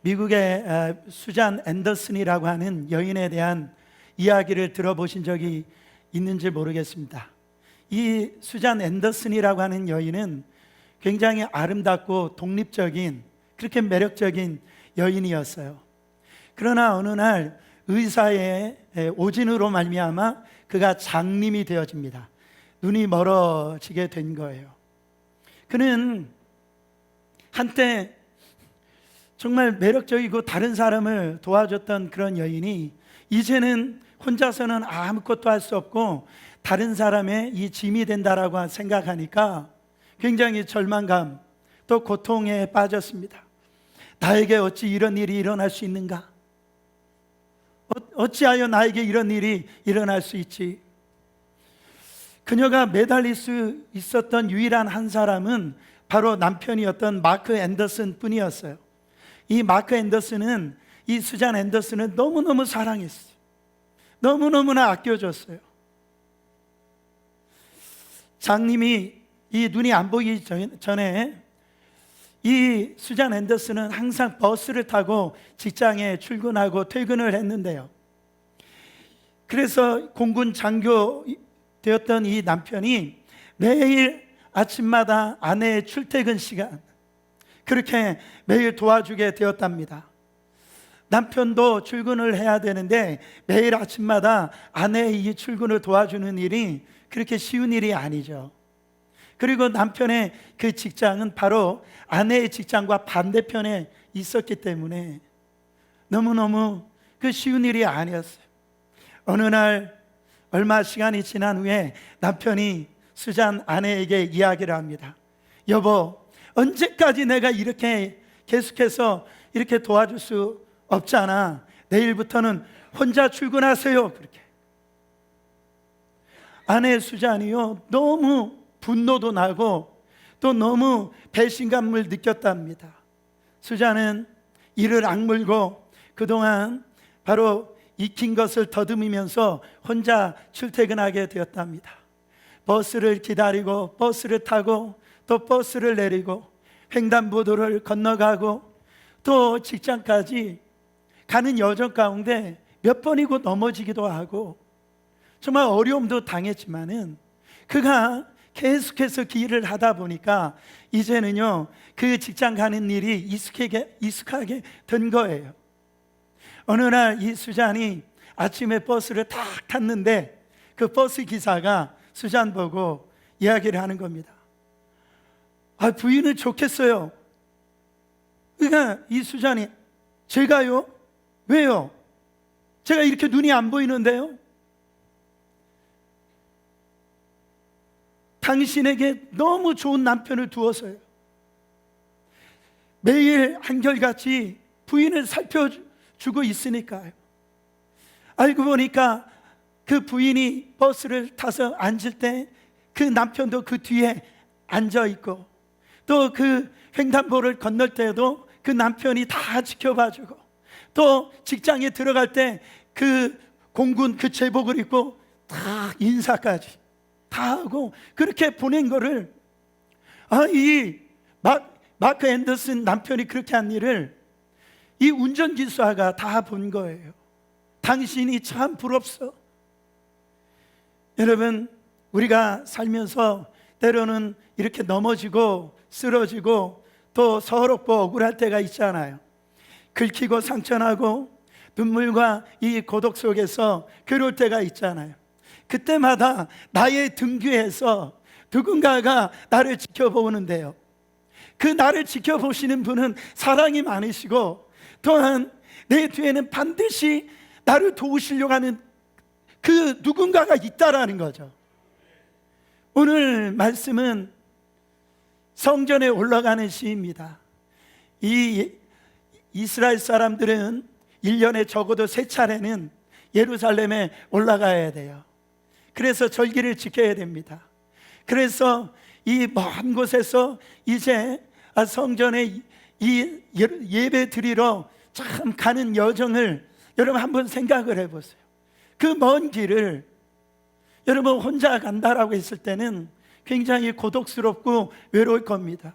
미국의 수잔 앤더슨이라고 하는 여인에 대한 이야기를 들어보신 적이 있는지 모르겠습니다. 이 수잔 앤더슨이라고 하는 여인은 굉장히 아름답고 독립적인, 그렇게 매력적인 여인이었어요. 그러나 어느 날 의사의 오진으로 말미암아 그가 장님이 되어집니다. 눈이 멀어지게 된 거예요. 그는 한때 정말 매력적이고 다른 사람을 도와줬던 그런 여인이 이제는 혼자서는 아무것도 할 수 없고 다른 사람의 이 짐이 된다라고 생각하니까 굉장히 절망감 또 고통에 빠졌습니다. 나에게 어찌 이런 일이 일어날 수 있는가? 어찌하여 나에게 이런 일이 일어날 수 있지? 그녀가 매달릴 수 있었던 유일한 한 사람은 바로 남편이었던 마크 앤더슨 뿐이었어요. 이 마크 앤더슨은 이 수잔 앤더슨을 너무너무 사랑했어요. 너무너무나 아껴줬어요. 장님이 이 눈이 안 보이기 전에 이 수잔 앤더슨은 항상 버스를 타고 직장에 출근하고 퇴근을 했는데요. 그래서 공군 장교 되었던 이 남편이 매일 아침마다 아내의 출퇴근 시간 그렇게 매일 도와주게 되었답니다. 남편도 출근을 해야 되는데 매일 아침마다 아내의 이 출근을 도와주는 일이 그렇게 쉬운 일이 아니죠. 그리고 남편의 그 직장은 바로 아내의 직장과 반대편에 있었기 때문에 너무너무 그 쉬운 일이 아니었어요. 어느 날 얼마 시간이 지난 후에 남편이 수잔 아내에게 이야기를 합니다. 여보, 언제까지 내가 이렇게 계속해서 이렇게 도와줄 수 없잖아. 내일부터는 혼자 출근하세요. 그렇게. 아내 수잔이요, 너무 분노도 나고 또 너무 배신감을 느꼈답니다. 수잔은 이를 악물고 그동안 바로 익힌 것을 더듬으면서 혼자 출퇴근하게 되었답니다. 버스를 기다리고 버스를 타고 또 버스를 내리고 횡단보도를 건너가고 또 직장까지 가는 여정 가운데 몇 번이고 넘어지기도 하고 정말 어려움도 당했지만은 그가 계속해서 그 일을 하다 보니까 이제는요 그 직장 가는 일이 익숙하게 된 거예요. 어느 날 이 수잔이 아침에 버스를 탁 탔는데 그 버스 기사가 수잔 보고 이야기를 하는 겁니다. 부인은 좋겠어요. 그러니까 이 수잔이 제가요? 왜요? 제가 이렇게 눈이 안 보이는데요? 당신에게 너무 좋은 남편을 두어서요. 매일 한결같이 부인을 살펴주고 있으니까요. 알고 보니까 그 부인이 버스를 타서 앉을 때 그 남편도 그 뒤에 앉아 있고 또 그 횡단보도를 건널 때도 그 남편이 다 지켜봐주고 또 직장에 들어갈 때 그 공군 그 제복을 입고 다 인사까지 다 하고 그렇게 보낸 거를 이 마크 앤더슨 남편이 그렇게 한 일을 이 운전기사가 다 본 거예요. 당신이 참 부럽소. 여러분, 우리가 살면서 때로는 이렇게 넘어지고 쓰러지고 또 서럽고 억울할 때가 있잖아요. 긁히고 상처나고 눈물과 이 고독 속에서 괴로울 때가 있잖아요. 그때마다 나의 등 뒤에서 누군가가 나를 지켜보는데요, 그 나를 지켜보시는 분은 사랑이 많으시고 또한 내 뒤에는 반드시 나를 도우시려고 하는 그 누군가가 있다라는 거죠. 오늘 말씀은 성전에 올라가는 시입니다. 이 이스라엘 사람들은 1년에 적어도 3차례는 예루살렘에 올라가야 돼요. 그래서 절기를 지켜야 됩니다. 그래서 이 먼 곳에서 이제 성전에 이 예배 드리러 참 가는 여정을 여러분 한번 생각을 해보세요. 그 먼 길을 여러분 혼자 간다라고 했을 때는 굉장히 고독스럽고 외로울 겁니다.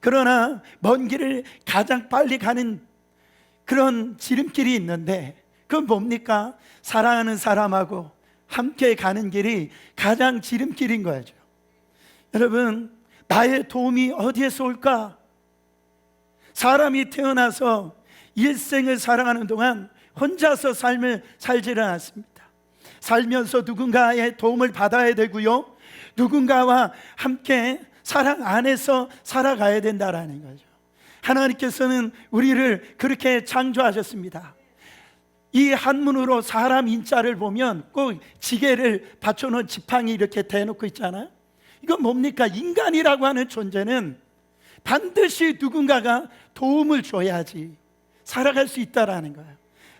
그러나 먼 길을 가장 빨리 가는 그런 지름길이 있는데 그건 뭡니까? 사랑하는 사람하고 함께 가는 길이 가장 지름길인 거죠. 여러분, 나의 도움이 어디에서 올까? 사람이 태어나서 일생을 살아가는 동안 혼자서 삶을 살지는 않습니다. 살면서 누군가의 도움을 받아야 되고요, 누군가와 함께 사랑 안에서 살아가야 된다라는 거죠. 하나님께서는 우리를 그렇게 창조하셨습니다. 이 한문으로 사람 인자를 보면 꼭 지게를 받쳐놓은 지팡이 이렇게 대놓고 있잖아요. 이건 뭡니까? 인간이라고 하는 존재는 반드시 누군가가 도움을 줘야지 살아갈 수 있다라는 거예요.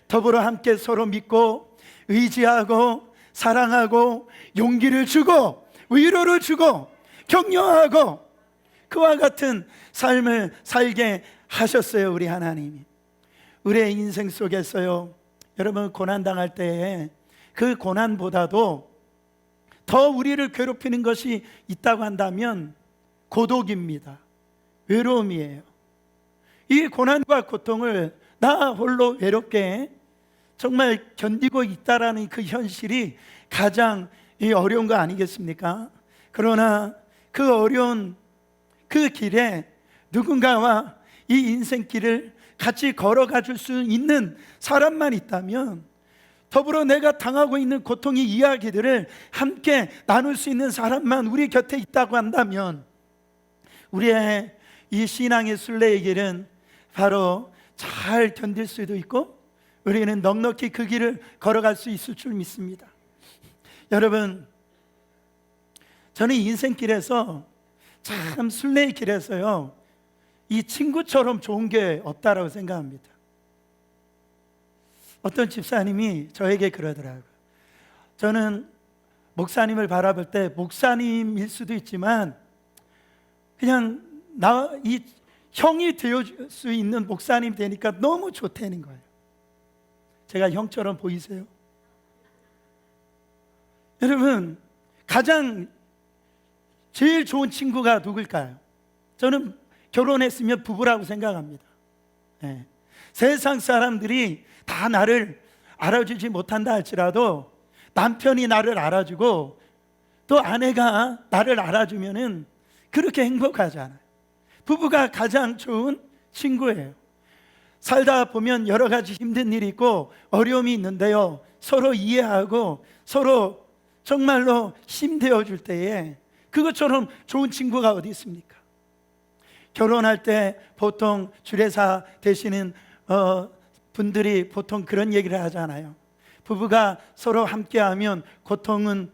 더불어 함께 서로 믿고 의지하고 사랑하고 용기를 주고 위로를 주고 격려하고 그와 같은 삶을 살게 하셨어요. 우리 하나님이. 우리의 인생 속에서요, 여러분, 고난당할 때에 그 고난보다도 더 우리를 괴롭히는 것이 있다고 한다면 고독입니다. 외로움이에요. 이 고난과 고통을 나 홀로 외롭게 정말 견디고 있다라는 그 현실이 가장 어려운 거 아니겠습니까? 그러나 그 어려운 그 길에 누군가와 이 인생길을 같이 걸어가 줄 수 있는 사람만 있다면, 더불어 내가 당하고 있는 고통의 이야기들을 함께 나눌 수 있는 사람만 우리 곁에 있다고 한다면, 우리의 이 신앙의 순례의 길은 바로 잘 견딜 수도 있고 우리는 넉넉히 그 길을 걸어갈 수 있을 줄 믿습니다. 여러분, 저는 인생길에서 참 순례의 길에서요, 이 친구처럼 좋은 게 없다라고 생각합니다. 어떤 집사님이 저에게 그러더라고요. 저는 목사님을 바라볼 때 목사님일 수도 있지만 그냥 이 형이 되어줄 수 있는 목사님 되니까 너무 좋다는 거예요. 제가 형처럼 보이세요? 여러분, 가장 제일 좋은 친구가 누굴까요? 저는 결혼했으면 부부라고 생각합니다. 네. 세상 사람들이 다 나를 알아주지 못한다 할지라도 남편이 나를 알아주고 또 아내가 나를 알아주면은 그렇게 행복하잖아요. 부부가 가장 좋은 친구예요. 살다 보면 여러 가지 힘든 일이 있고 어려움이 있는데요, 서로 이해하고 서로 정말로 힘되어 줄 때에 그것처럼 좋은 친구가 어디 있습니까? 결혼할 때 보통 주례사 되시는 분들이 보통 그런 얘기를 하잖아요. 부부가 서로 함께하면 고통은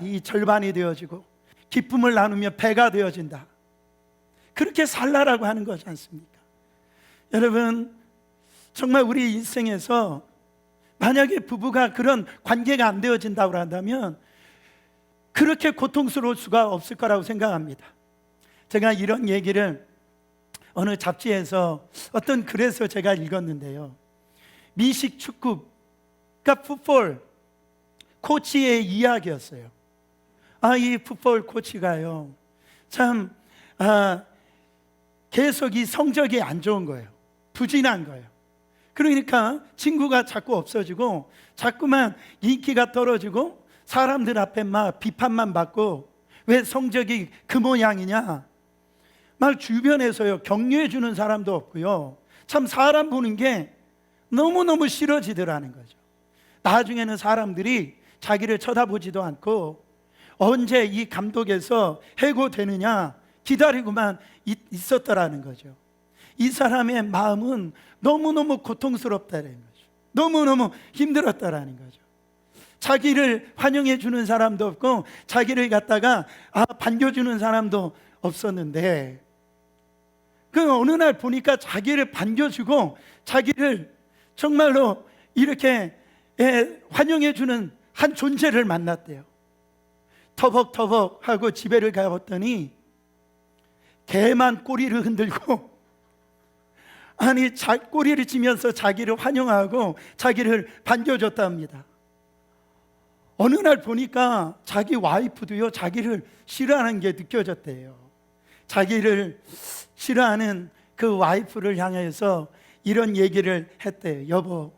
이 절반이 되어지고 기쁨을 나누며 배가 되어진다. 그렇게 살라라고 하는 거지 않습니까? 여러분, 정말 우리 인생에서 만약에 부부가 그런 관계가 안 되어진다고 한다면 그렇게 고통스러울 수가 없을 거라고 생각합니다. 제가 이런 얘기를 어느 잡지에서 어떤 글에서 제가 읽었는데요, 미식 축구, 그러니까 풋볼 코치의 이야기였어요. 이 풋볼 코치가요, 참 계속 이 성적이 안 좋은 거예요. 부진한 거예요. 그러니까 친구가 자꾸 없어지고 자꾸만 인기가 떨어지고 사람들 앞에 막 비판만 받고, 왜 성적이 그 모양이냐, 막 주변에서요 격려해 주는 사람도 없고요, 참 사람 보는 게 너무너무 싫어지더라는 거죠. 나중에는 사람들이 자기를 쳐다보지도 않고 언제 이 감독에서 해고되느냐 기다리고만 있었더라는 거죠. 이 사람의 마음은 너무너무 고통스럽다는 거죠. 너무너무 힘들었다라는 거죠. 자기를 환영해 주는 사람도 없고 자기를 갖다가 반겨주는 사람도 없었는데, 그 어느 날 보니까 자기를 반겨주고 자기를 정말로 이렇게 환영해 주는 한 존재를 만났대요. 터벅터벅 하고 집에를 가봤더니 개만 꼬리를 흔들고 꼬리를 치면서 자기를 환영하고 자기를 반겨줬답니다. 어느 날 보니까 자기 와이프도요 자기를 싫어하는 게 느껴졌대요. 자기를 싫어하는 그 와이프를 향해서 이런 얘기를 했대요. 여보,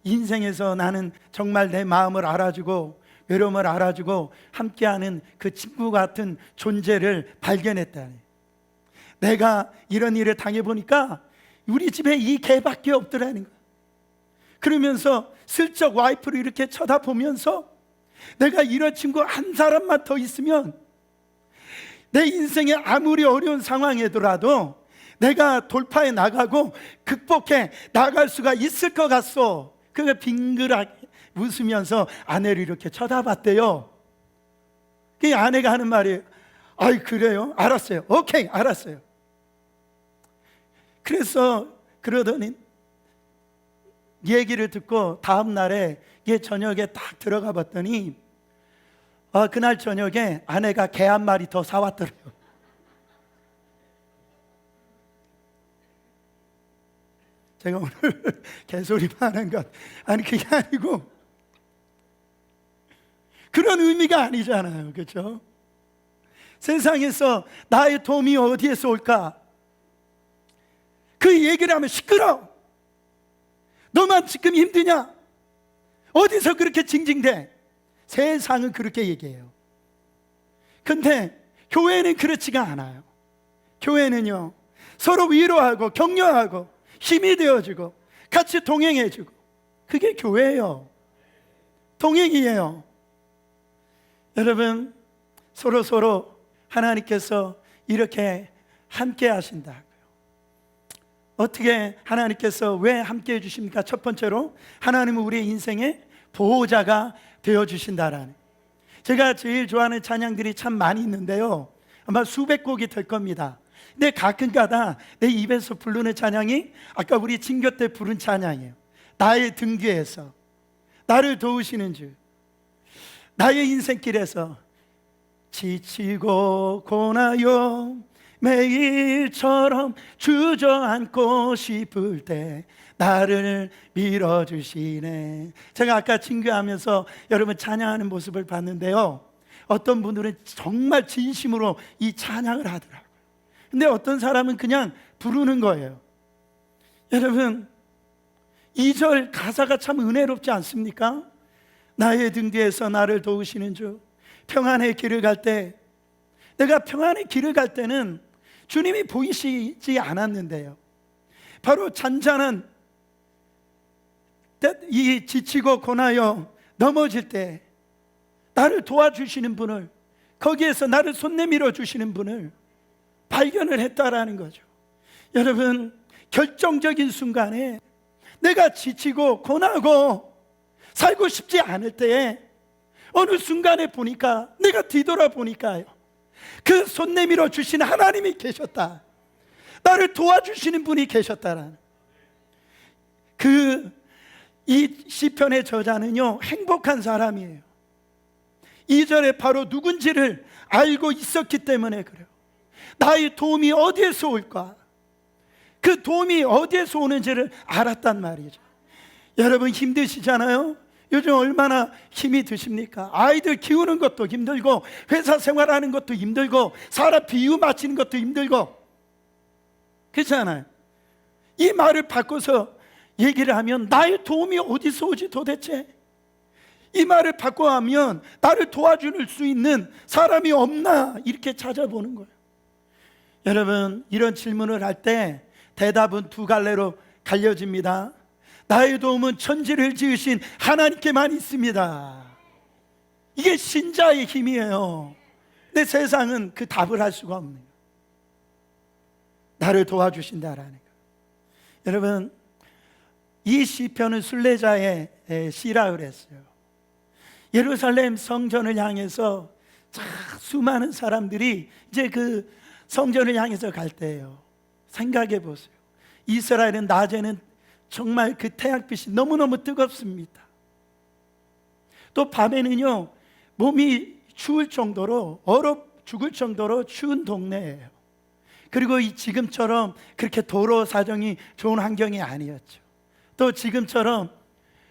인생에서 나는 정말 내 마음을 알아주고 외로움을 알아주고 함께하는 그 친구 같은 존재를 발견했다. 내가 이런 일을 당해보니까 우리 집에 이 개밖에 없더라는 거야. 그러면서 슬쩍 와이프를 이렇게 쳐다보면서 내가 이런 친구 한 사람만 더 있으면 내 인생에 아무리 어려운 상황이더라도 내가 돌파해 나가고 극복해 나갈 수가 있을 것 같소. 그가 빙그랗게 웃으면서 아내를 이렇게 쳐다봤대요. 그 아내가 하는 말이, 아이 그래요? 알았어요. 오케이, 알았어요. 그래서 그러더니 얘기를 듣고 다음 날에 저녁에 딱 들어가 봤더니 그날 저녁에 아내가 개 한 마리 더 사왔더래요. 제가 오늘 개소리만 하는 것, 아니 그게 아니고 그런 의미가 아니잖아요. 그렇죠? 세상에서 나의 도움이 어디에서 올까? 그 얘기를 하면 시끄러워. 너만 지금 힘드냐? 어디서 그렇게 징징대? 세상은 그렇게 얘기해요. 근데 교회는 그렇지가 않아요. 교회는요, 서로 위로하고 격려하고 힘이 되어주고 같이 동행해주고, 그게 교회예요. 동행이에요. 여러분, 서로 하나님께서 이렇게 함께 하신다고요. 어떻게 하나님께서 왜 함께 해주십니까? 첫 번째로 하나님은 우리의 인생의 보호자가 되어주신다라는. 제가 제일 좋아하는 찬양들이 참 많이 있는데요, 아마 수백 곡이 될 겁니다. 근데 가끔가다 내 입에서 부르는 찬양이 아까 우리 친교 때 부른 찬양이에요. 나의 등 뒤에서 나를 도우시는 주, 나의 인생길에서 지치고 고나요 매일처럼 주저앉고 싶을 때 나를 밀어주시네. 제가 아까 친구하면서 여러분 찬양하는 모습을 봤는데요, 어떤 분들은 정말 진심으로 이 찬양을 하더라고요. 근데 어떤 사람은 그냥 부르는 거예요. 여러분, 2절 가사가 참 은혜롭지 않습니까? 나의 등 뒤에서 나를 도우시는 주, 평안의 길을 갈 때, 내가 평안의 길을 갈 때는 주님이 보이시지 않았는데요, 바로 잔잔한 이 지치고 고나여 넘어질 때 나를 도와주시는 분을, 거기에서 나를 손 내밀어 주시는 분을 발견을 했다라는 거죠. 여러분, 결정적인 순간에 내가 지치고 고나고 살고 싶지 않을 때에 어느 순간에 보니까, 내가 뒤돌아보니까요, 그 손 내밀어 주신 하나님이 계셨다, 나를 도와주시는 분이 계셨다라는. 이 시편의 저자는요, 행복한 사람이에요. 2절에 바로 누군지를 알고 있었기 때문에 그래요. 나의 도움이 어디에서 올까? 그 도움이 어디에서 오는지를 알았단 말이죠. 여러분, 힘드시잖아요? 요즘 얼마나 힘이 드십니까? 아이들 키우는 것도 힘들고, 회사 생활하는 것도 힘들고, 사람 비유 맞히는 것도 힘들고, 그렇잖아요. 이 말을 바꿔서 얘기를 하면, 나의 도움이 어디서 오지 도대체? 이 말을 바꿔하면 나를 도와줄 수 있는 사람이 없나, 이렇게 찾아보는 거예요. 여러분, 이런 질문을 할 때 대답은 두 갈래로 갈려집니다. 나의 도움은 천지를 지으신 하나님께만 있습니다. 이게 신자의 힘이에요. 근데 세상은 그 답을 할 수가 없네요. 나를 도와주신다라는 거. 여러분, 이 시편은 순례자의 시라 그랬어요. 예루살렘 성전을 향해서 수많은 사람들이 이제 그 성전을 향해서 갈 때예요. 생각해 보세요. 이스라엘은 낮에는 정말 그 태양빛이 너무너무 뜨겁습니다. 또 밤에는요, 몸이 추울 정도로, 얼어 죽을 정도로 추운 동네예요. 그리고 지금처럼 그렇게 도로 사정이 좋은 환경이 아니었죠. 또 지금처럼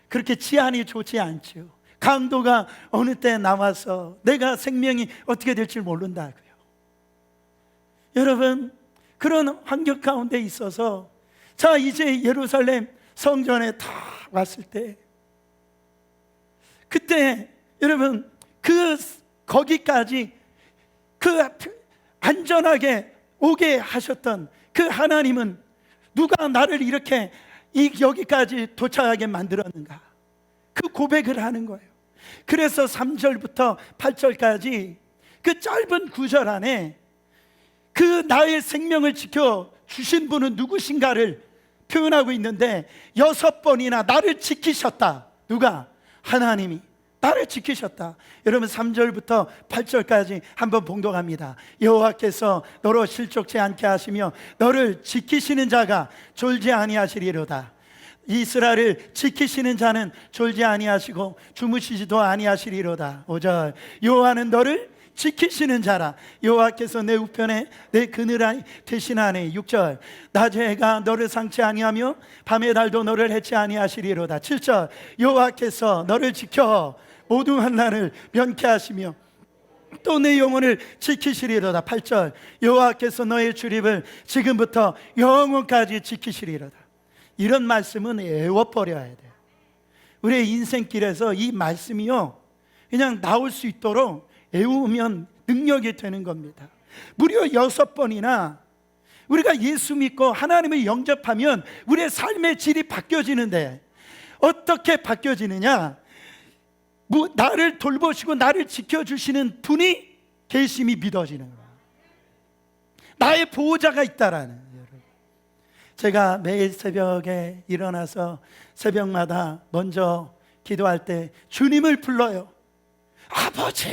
그렇게 치안이 좋지 않죠. 강도가 어느 때 나와서 내가 생명이 어떻게 될지 모른다고요. 여러분, 그런 환경 가운데 있어서 자, 이제 예루살렘 성전에 다 왔을 때, 그때 여러분 거기까지 안전하게 오게 하셨던 그 하나님은 누가 나를 이렇게 여기까지 도착하게 만들었는가? 그 고백을 하는 거예요. 그래서 3절부터 8절까지 그 짧은 구절 안에 그 나의 생명을 지켜 주신 분은 누구신가를 표현하고 있는데 6번이나 나를 지키셨다. 누가? 하나님이 나를 지키셨다. 여러분 3절부터 8절까지 한번 봉독합니다. 여호와께서 너로 실족치 않게 하시며 너를 지키시는 자가 졸지 아니하시리로다. 이스라엘을 지키시는 자는 졸지 아니하시고 주무시지도 아니하시리로다. 5절 여호와는 너를 지키시는 자라. 여호와께서 내 우편에 내 그늘 되시나니. 6절 낮에 해가 너를 상치 아니하며 밤의 달도 너를 해치 아니하시리로다. 7절 여호와께서 너를 지켜 모든 환난을 면케하시며 또 내 영혼을 지키시리로다. 8절 여호와께서 너의 출입을 지금부터 영원까지 지키시리로다. 이런 말씀은 외워버려야 돼요. 우리의 인생길에서 이 말씀이요 그냥 나올 수 있도록 외우면 능력이 되는 겁니다. 무려 6번이나 우리가 예수 믿고 하나님을 영접하면 우리의 삶의 질이 바뀌어지는데, 어떻게 바뀌어지느냐? 나를 돌보시고 나를 지켜주시는 분이 계심이 믿어지는 거예요. 나의 보호자가 있다라는. 제가 매일 새벽에 일어나서 새벽마다 먼저 기도할 때 주님을 불러요. 아버지,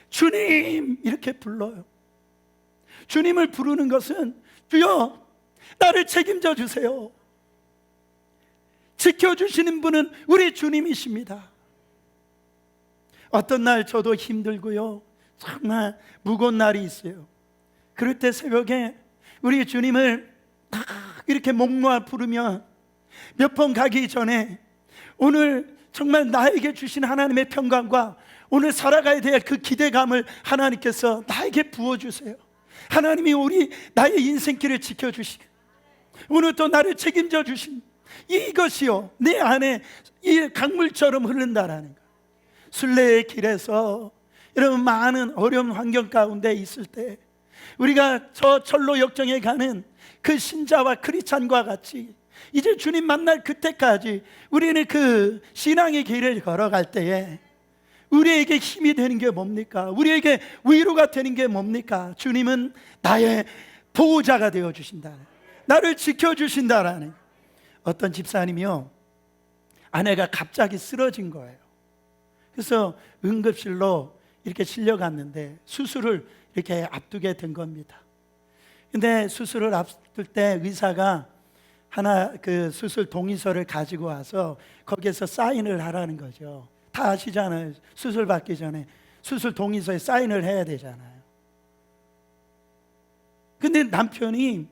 주님, 이렇게 불러요. 주님을 부르는 것은 주여 나를 책임져 주세요. 지켜주시는 분은 우리 주님이십니다. 어떤 날 저도 힘들고요 정말 무거운 날이 있어요. 그럴 때 새벽에 우리 주님을 딱 이렇게 목 놓아 부르면 몇 번 가기 전에 오늘 정말 나에게 주신 하나님의 평강과 오늘 살아가야 될 그 기대감을 하나님께서 나에게 부어주세요. 하나님이 나의 인생길을 지켜주시고 오늘 또 나를 책임져 주신 이것이요 내 안에 이 강물처럼 흐른다라는 것. 순례의 길에서 여러분 많은 어려운 환경 가운데 있을 때 우리가 저 철로 역정에 가는 그 신자와 크리스찬과 같이 이제 주님 만날 그때까지 우리는 그 신앙의 길을 걸어갈 때에 우리에게 힘이 되는 게 뭡니까? 우리에게 위로가 되는 게 뭡니까? 주님은 나의 보호자가 되어주신다, 나를 지켜주신다라는. 어떤 집사님이요 아내가 갑자기 쓰러진 거예요. 그래서 응급실로 이렇게 실려갔는데 수술을 이렇게 앞두게 된 겁니다. 근데 수술을 앞둘 때 의사가 그 수술 동의서를 가지고 와서 거기에서 사인을 하라는 거죠. 다 아시잖아요. 수술 받기 전에 수술 동의서에 사인을 해야 되잖아요. 근데 남편이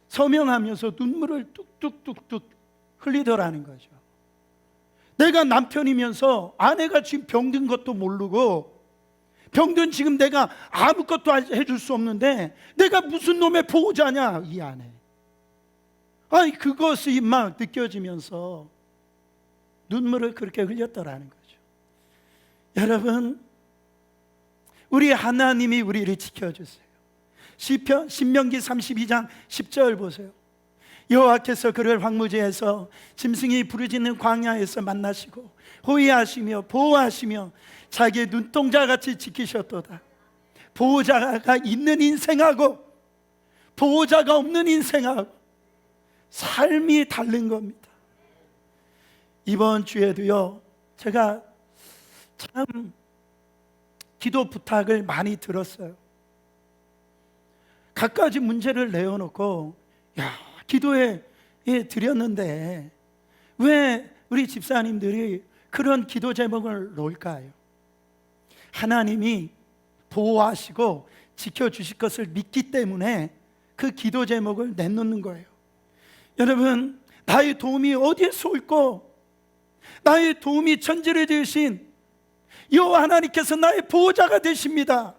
서명하면서 눈물을 뚝뚝뚝뚝 흘리더라는 거죠. 내가 남편이면서 아내가 지금 병든 것도 모르고 병든 지금 내가 아무것도 해줄 수 없는데 내가 무슨 놈의 보호자냐 이 아내. 아니 그것이 막 느껴지면서 눈물을 그렇게 흘렸더라는 거죠. 여러분 우리 하나님이 우리를 지켜주세요. 신명기 32장 10절 보세요. 여호와께서 그를 황무지에서 짐승이 부르짖는 광야에서 만나시고 호위하시며 보호하시며 자기의 눈동자같이 지키셨도다. 보호자가 있는 인생하고 보호자가 없는 인생하고 삶이 다른 겁니다. 이번 주에도요 제가 참 기도 부탁을 많이 들었어요. 갖가지 문제를 내어놓고 기도에 드렸는데 왜 우리 집사님들이 그런 기도 제목을 놓을까요? 하나님이 보호하시고 지켜주실 것을 믿기 때문에 그 기도 제목을 내놓는 거예요. 여러분 나의 도움이 어디에서 올고 나의 도움이 천지를 지으신 여호와 하나님께서 나의 보호자가 되십니다.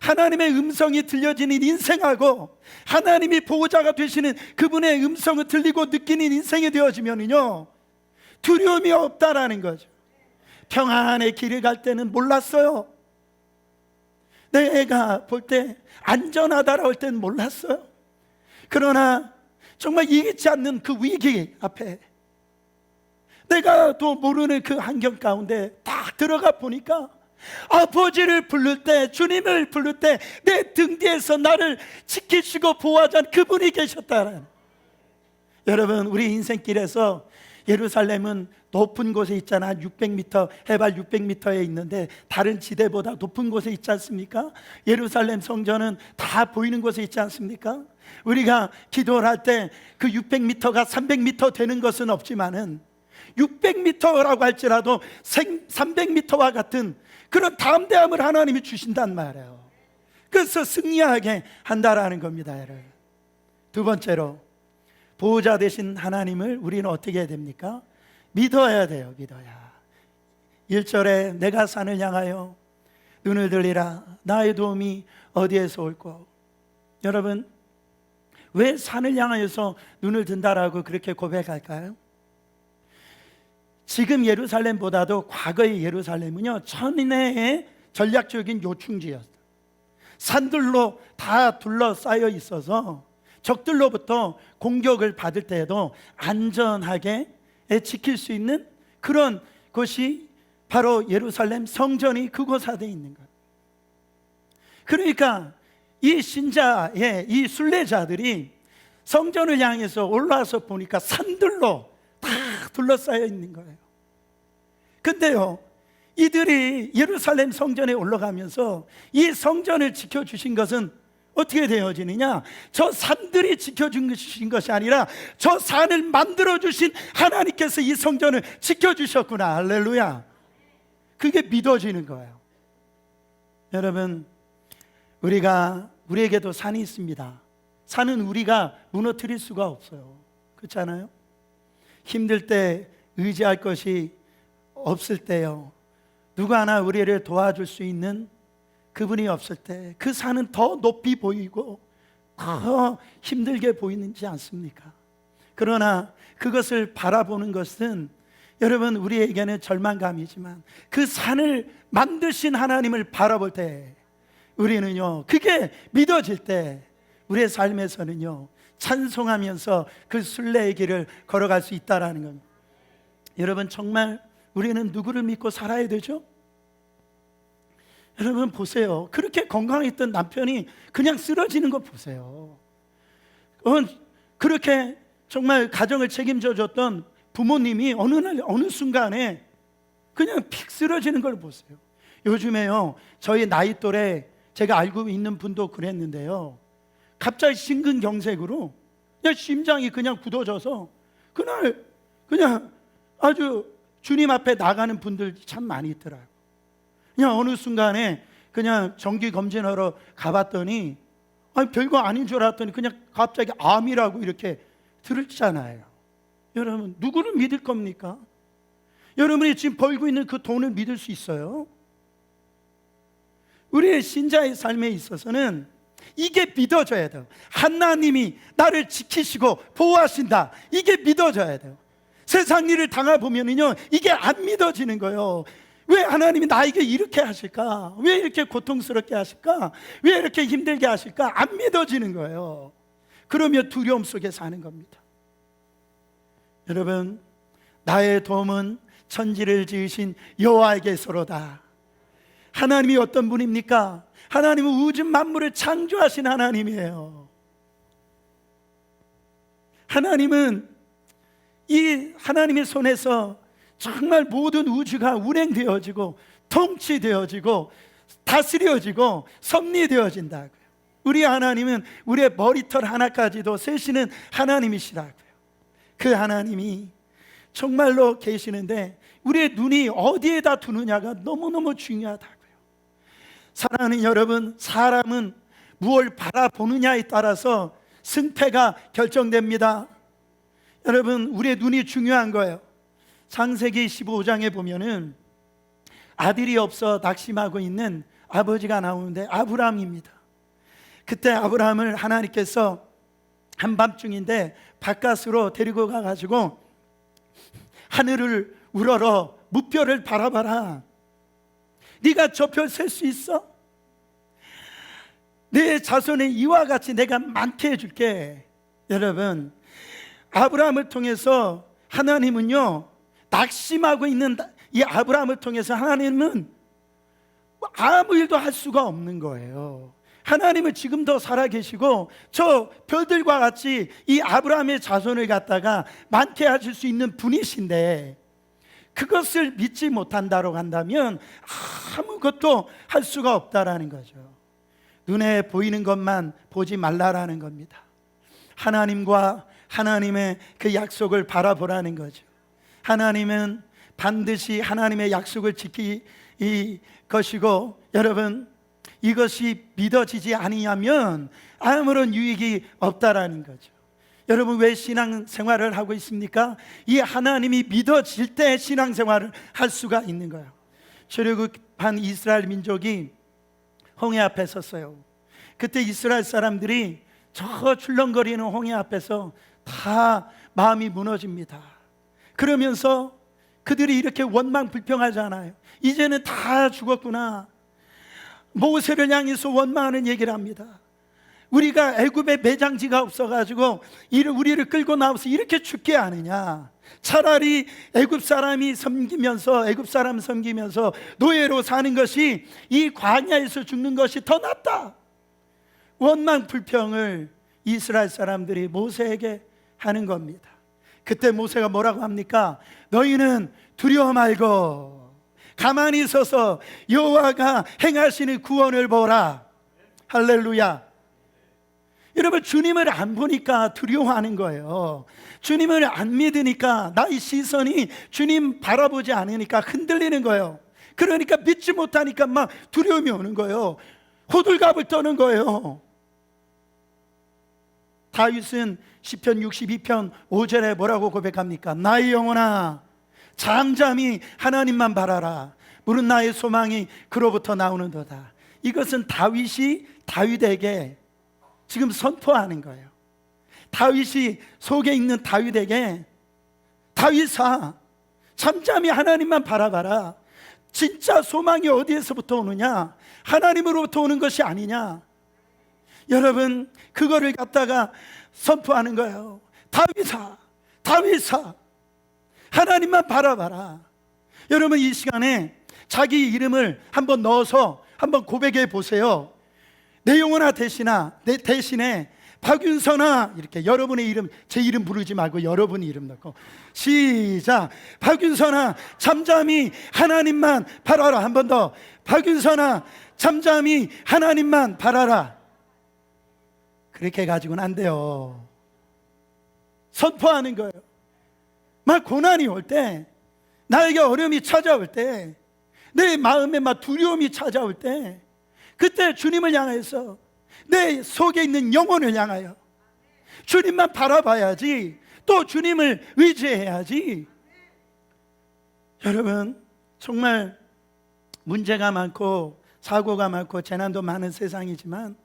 하나님의 음성이 들려지는 인생하고 하나님이 보호자가 되시는 그분의 음성을 들리고 느끼는 인생이 되어지면요, 두려움이 없다라는 거죠. 평안의 길을 갈 때는 몰랐어요. 내가 볼 때 안전하다라고 할 때는 몰랐어요. 그러나 정말 이기지 않는 그 위기 앞에 내가 또 모르는 그 환경 가운데 딱 들어가 보니까 아버지를 부를 때, 주님을 부를 때 내 등 뒤에서 나를 지키시고 보호하자는 그분이 계셨다는. 여러분, 우리 인생길에서 예루살렘은 높은 곳에 있잖아. 600m, 해발 600m에 있는데 다른 지대보다 높은 곳에 있지 않습니까? 예루살렘 성전은 다 보이는 곳에 있지 않습니까? 우리가 기도를 할 때 그 600m가 300m 되는 것은 없지만은 600m라고 할지라도 300m와 같은 그런 담대함을 하나님이 주신단 말이에요. 그래서 승리하게 한다라는 겁니다, 여러분. 두 번째로, 보호자 되신 하나님을 우리는 어떻게 해야 됩니까? 믿어야 돼요. 믿어야. 1절에 내가 산을 향하여 눈을 들리라 나의 도움이 어디에서 올꼬. 여러분, 왜 산을 향하여서 눈을 든다라고 그렇게 고백할까요? 지금 예루살렘보다도 과거의 예루살렘은요, 천내의 전략적인 요충지였어요. 산들로 다 둘러싸여 있어서 적들로부터 공격을 받을 때에도 안전하게 지킬 수 있는 그런 곳이 바로 예루살렘 성전이 그곳 안에 있는 거예요. 그러니까 이 신자의 이 순례자들이 성전을 향해서 올라와서 보니까 산들로 다 둘러싸여 있는 거예요. 근데요, 이들이 예루살렘 성전에 올라가면서 이 성전을 지켜주신 것은 어떻게 되어지느냐? 저 산들이 지켜주신 것이 아니라 저 산을 만들어주신 하나님께서 이 성전을 지켜주셨구나. 할렐루야. 그게 믿어지는 거예요. 여러분, 우리에게도 산이 있습니다. 산은 우리가 무너뜨릴 수가 없어요. 그렇잖아요? 힘들 때 의지할 것이 없을 때요, 누구 하나 우리를 도와줄 수 있는 그분이 없을 때 그 산은 더 높이 보이고 더 힘들게 보이지 않습니까? 그러나 그것을 바라보는 것은 여러분, 우리에게는 절망감이지만 그 산을 만드신 하나님을 바라볼 때 우리는요, 그게 믿어질 때 우리의 삶에서는요, 찬송하면서 그 순례의 길을 걸어갈 수 있다라는 겁니다. 여러분, 정말 우리는 누구를 믿고 살아야 되죠? 여러분 보세요. 그렇게 건강했던 남편이 그냥 쓰러지는 거 보세요. 그렇게 정말 가정을 책임져 줬던 부모님이 어느 순간에 그냥 픽 쓰러지는 걸 보세요. 요즘에요, 저희 나이 또래 제가 알고 있는 분도 그랬는데요, 갑자기 심근경색으로 그냥 심장이 그냥 굳어져서 그날 그냥 아주 주님 앞에 나가는 분들 참 많이 있더라고요. 그냥 어느 순간에 그냥 정기 검진하러 가봤더니 별거 아닌 줄 알았더니 그냥 갑자기 암이라고 이렇게 들었잖아요. 여러분, 누구를 믿을 겁니까? 여러분이 지금 벌고 있는 그 돈을 믿을 수 있어요? 우리의 신자의 삶에 있어서는 이게 믿어져야 돼요. 하나님이 나를 지키시고 보호하신다, 이게 믿어져야 돼요. 세상 일을 당해보면요, 이게 안 믿어지는 거예요. 왜 하나님이 나에게 이렇게 하실까? 왜 이렇게 고통스럽게 하실까? 왜 이렇게 힘들게 하실까? 안 믿어지는 거예요. 그러면 두려움 속에 사는 겁니다. 여러분, 나의 도움은 천지를 지으신 여호와에게서로다. 하나님이 어떤 분입니까? 하나님은 우주 만물을 창조하신 하나님이에요. 하나님은 이 하나님의 손에서 정말 모든 우주가 운행되어지고 통치되어지고 다스려지고 섭리되어진다고요. 우리 하나님은 우리의 머리털 하나까지도 세시는 하나님이시라고요. 그 하나님이 정말로 계시는데 우리의 눈이 어디에다 두느냐가 너무너무 중요하다고요. 사랑하는 여러분, 사람은 무엇을 바라보느냐에 따라서 승패가 결정됩니다. 여러분, 우리의 눈이 중요한 거예요. 창세기 15장에 보면은 아들이 없어 낙심하고 있는 아버지가 나오는데 아브라함입니다. 그때 아브라함을 하나님께서 한밤중인데 바깥으로 데리고 가가지고 하늘을 우러러 무별을 바라봐라. 네가 저 별 셀 수 있어? 내 자손의 이와 같이 내가 많게 해줄게. 여러분, 아브라함을 통해서 하나님은요, 낙심하고 있는 이 아브라함을 통해서 하나님은 아무 일도 할 수가 없는 거예요. 하나님은 지금도 살아계시고 저 별들과 같이 이 아브라함의 자손을 갖다가 많게 하실 수 있는 분이신데, 그것을 믿지 못한다고 한다면 아무것도 할 수가 없다라는 거죠. 눈에 보이는 것만 보지 말라라는 겁니다. 하나님과 하나님의 그 약속을 바라보라는 거죠. 하나님은 반드시 하나님의 약속을 지킬 것이고, 여러분, 이것이 믿어지지 아니하면 아무런 유익이 없다라는 거죠. 여러분, 왜 신앙생활을 하고 있습니까? 이 하나님이 믿어질 때 신앙생활을 할 수가 있는 거예요. 출애굽한 이스라엘 민족이 홍해 앞에 섰어요. 그때 이스라엘 사람들이 저 출렁거리는 홍해 앞에서 다 마음이 무너집니다. 그러면서 그들이 이렇게 원망불평하잖아요. 이제는 다 죽었구나. 모세를 향해서 원망하는 얘기를 합니다. 우리가 애굽에 매장지가 없어가지고 우리를 끌고 나와서 이렇게 죽게 하느냐. 차라리 애굽 사람 섬기면서 노예로 사는 것이 이 광야에서 죽는 것이 더 낫다. 원망 불평을 이스라엘 사람들이 모세에게 하는 겁니다. 그때 모세가 뭐라고 합니까? 너희는 두려워 말고 가만히 서서 여호와가 행하시는 구원을 보라. 할렐루야. 여러분, 주님을 안 보니까 두려워하는 거예요. 주님을 안 믿으니까, 나의 시선이 주님 바라보지 않으니까 흔들리는 거예요. 그러니까 믿지 못하니까 막 두려움이 오는 거예요. 호들갑을 떠는 거예요. 다윗은 시편 62편 5절에 뭐라고 고백합니까? 나의 영혼아, 잠잠히 하나님만 바라라. 물은 나의 소망이 그로부터 나오는도다. 이것은 다윗이 다윗에게 지금 선포하는 거예요. 다윗이 속에 있는 다윗에게, 다윗아, 잠잠히 하나님만 바라봐라. 진짜 소망이 어디에서부터 오느냐? 하나님으로부터 오는 것이 아니냐? 여러분, 그거를 갖다가 선포하는 거예요. 다윗아, 하나님만 바라봐라. 여러분, 이 시간에 자기 이름을 한번 넣어서 한번 고백해 보세요. 내 영혼아 대신에 박윤선아, 이렇게 여러분의 이름, 제 이름 부르지 말고 여러분 이름 넣고 시작. 박윤선아, 잠잠히 하나님만 바라라. 한 번 더. 박윤선아, 잠잠히 하나님만 바라라. 그렇게 가지고는 안 돼요. 선포하는 거예요. 막 고난이 올 때, 나에게 어려움이 찾아올 때, 내 마음에 막 두려움이 찾아올 때, 그때 주님을 향해서 내 속에 있는 영혼을 향하여 주님만 바라봐야지, 또 주님을 의지해야지. 여러분, 정말 문제가 많고 사고가 많고 재난도 많은 세상이지만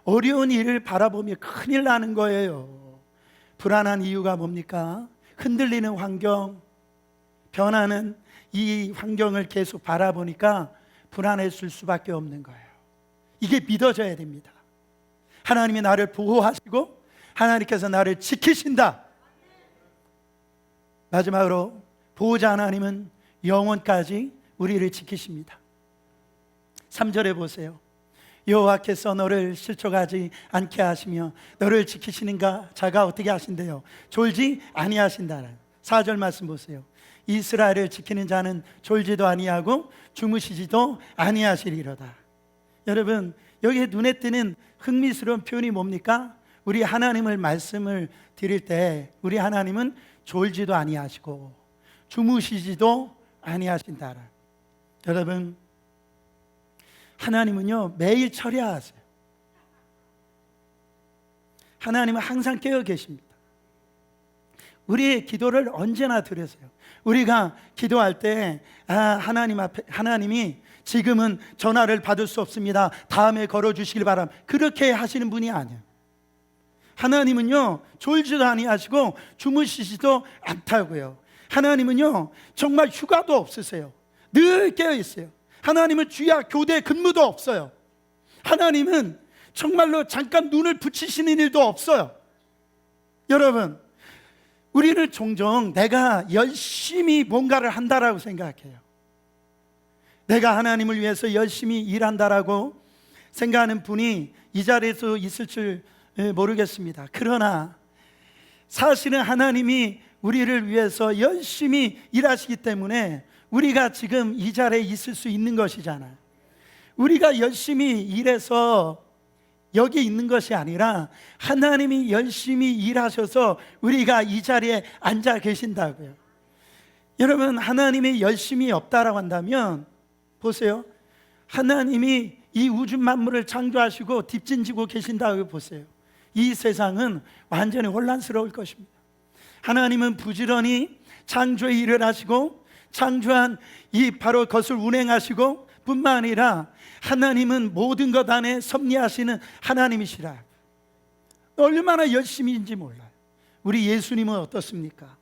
어려운 일을 바라보면 큰일 나는 거예요. 불안한 이유가 뭡니까? 흔들리는 환경, 변하는 이 환경을 계속 바라보니까 불안해질 수밖에 없는 거예요. 이게 믿어져야 됩니다. 하나님이 나를 보호하시고 하나님께서 나를 지키신다. 마지막으로, 보호자 하나님은 영원까지 우리를 지키십니다. 3절에 보세요. 여호와께서 너를 실족하지 않게 하시며 너를 지키시는가 자가 어떻게 하신대요? 졸지 아니하신다. 4절 말씀 보세요. 이스라엘을 지키는 자는 졸지도 아니하고 주무시지도 아니하시리로다. 여러분, 여기에 눈에 띄는 흥미스러운 표현이 뭡니까? 우리 하나님을 말씀을 드릴 때 우리 하나님은 졸지도 아니하시고 주무시지도 아니하신다. 여러분, 하나님은요 매일 처리하세요. 하나님은 항상 깨어 계십니다. 우리의 기도를 언제나 들으세요. 우리가 기도할 때 하나님 앞에, 하나님이 지금은 전화를 받을 수 없습니다, 다음에 걸어주시길 바랍니다, 그렇게 하시는 분이 아니에요. 하나님은요, 졸지도 아니하시고 주무시지도 않다고요. 하나님은요, 정말 휴가도 없으세요. 늘 깨어 있어요. 하나님은 주야 교대 근무도 없어요. 하나님은 정말로 잠깐 눈을 붙이시는 일도 없어요. 여러분, 우리는 종종 내가 열심히 뭔가를 한다라고 생각해요. 내가 하나님을 위해서 열심히 일한다라고 생각하는 분이 이 자리에서 있을 줄 모르겠습니다. 그러나 사실은 하나님이 우리를 위해서 열심히 일하시기 때문에 우리가 지금 이 자리에 있을 수 있는 것이잖아요. 우리가 열심히 일해서 여기 있는 것이 아니라 하나님이 열심히 일하셔서 우리가 이 자리에 앉아 계신다고요. 여러분, 하나님이 열심히 없다라고 한다면 보세요, 하나님이 이 우주 만물을 창조하시고 뒷짐지고 계신다고 보세요. 이 세상은 완전히 혼란스러울 것입니다. 하나님은 부지런히 창조의 일을 하시고 창조한 이 바로 것을 운행하시고 뿐만 아니라 하나님은 모든 것 안에 섭리하시는 하나님이시라. 얼마나 열심히인지 몰라요. 우리 예수님은 어떻습니까?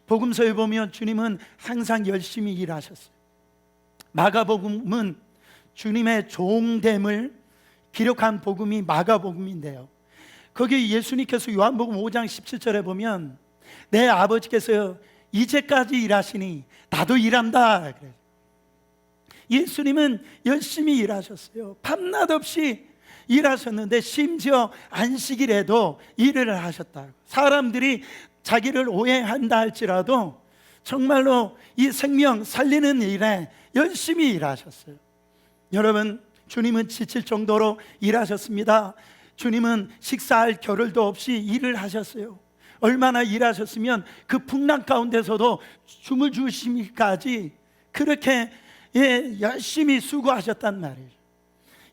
복음서에 보면 주님은 항상 열심히 일하셨어요. 마가복음은 주님의 종됨을 기록한 복음이 마가복음인데요, 거기 예수님께서 요한복음 5장 17절에 보면 내 아버지께서 이제까지 일하시니 나도 일한다 그래요. 예수님은 열심히 일하셨어요. 밤낮 없이 일하셨는데 심지어 안식일에도 일을 하셨다. 사람들이 자기를 오해한다 할지라도 정말로 이 생명 살리는 일에 열심히 일하셨어요. 여러분, 주님은 지칠 정도로 일하셨습니다. 주님은 식사할 겨를도 없이 일을 하셨어요. 얼마나 일하셨으면 그 풍랑 가운데서도 춤을 주시기까지 그렇게 열심히 수고하셨단 말이에요.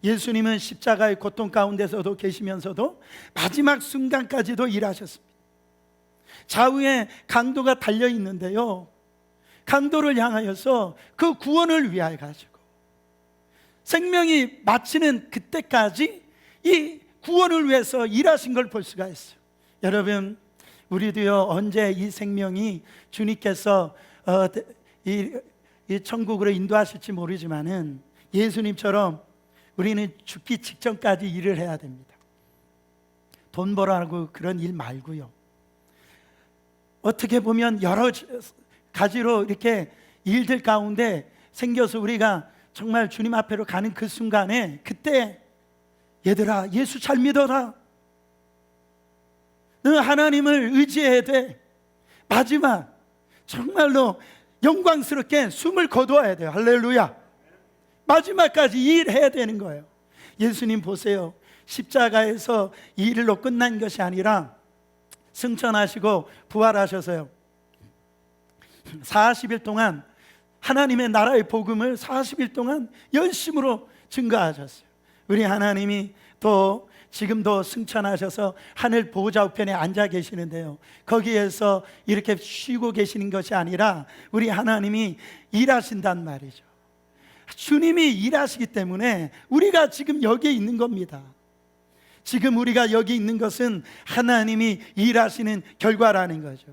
예수님은 십자가의 고통 가운데서도 계시면서도 마지막 순간까지도 일하셨습니다. 좌우에 강도가 달려 있는데요, 강도를 향하여서 그 구원을 위하여 가지고 생명이 마치는 그때까지 이 구원을 위해서 일하신 걸 볼 수가 있어요. 여러분, 우리도요, 언제 이 생명이 주님께서 이 천국으로 인도하실지 모르지만은 예수님처럼 우리는 죽기 직전까지 일을 해야 됩니다. 돈 벌라고 그런 일 말고요. 어떻게 보면 여러 가지로 이렇게 일들 가운데 생겨서 우리가 정말 주님 앞으로 가는 그 순간에, 그때 얘들아, 예수 잘 믿어라, 너 하나님을 의지해야 돼, 마지막 정말로 영광스럽게 숨을 거두어야 돼요. 할렐루야. 마지막까지 일해야 되는 거예요. 예수님 보세요, 십자가에서 이 일로 끝난 것이 아니라 승천하시고 부활하셔서요, 40일 동안 하나님의 나라의 복음을 40일 동안 열심으로 증거하셨어요. 우리 하나님이 또 지금도 승천하셔서 하늘 보좌 우편에 앉아 계시는데요, 거기에서 이렇게 쉬고 계시는 것이 아니라 우리 하나님이 일하신단 말이죠. 주님이 일하시기 때문에 우리가 지금 여기에 있는 겁니다. 지금 우리가 여기 있는 것은 하나님이 일하시는 결과라는 거죠.